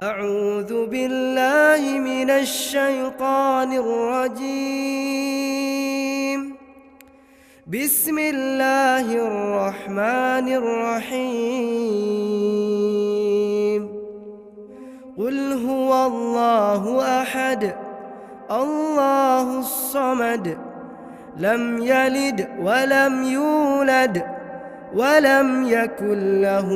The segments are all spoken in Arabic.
أعوذ بالله من الشيطان الرجيم. بسم الله الرحمن الرحيم. قل هو الله أحد الله الصمد لم يلد ولم يولد ولم يكن له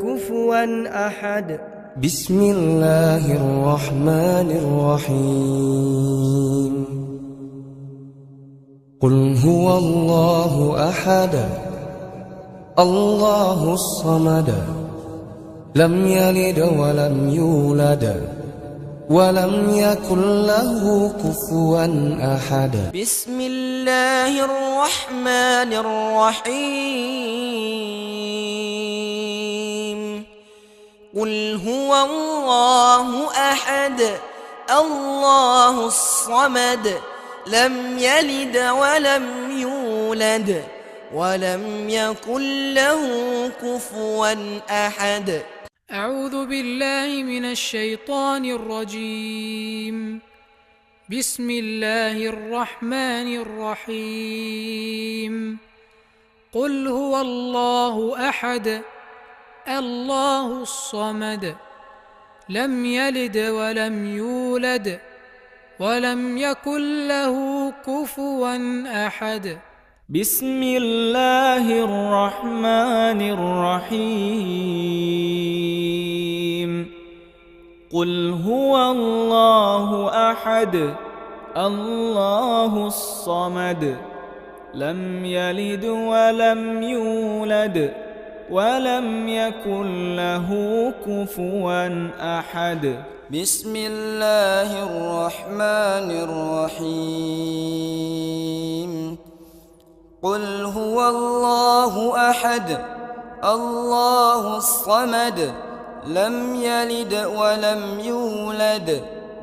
كفوا أحد. بسم الله الرحمن الرحيم. قل هو الله أحد الله الصمد لم يلد ولم يولد ولم يكن له كفوا أحد. بسم الله الرحمن الرحيم. قل هو الله أحد الله الصمد لم يلد ولم يولد ولم يكن له كفوا أحد. أعوذ بالله من الشيطان الرجيم. بسم الله الرحمن الرحيم. قل هو الله أحد الله الصمد لم يلد ولم يولد ولم يكن له كفوا أحد. بسم الله الرحمن الرحيم. قل هو الله أحد الله الصمد لم يلد ولم يولد ولم يكن له كفوا أحد. بسم الله الرحمن الرحيم. قل هو الله أحد الله الصمد لم يلد ولم يولد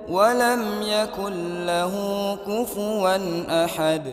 ولم يكن له كفوا أحد.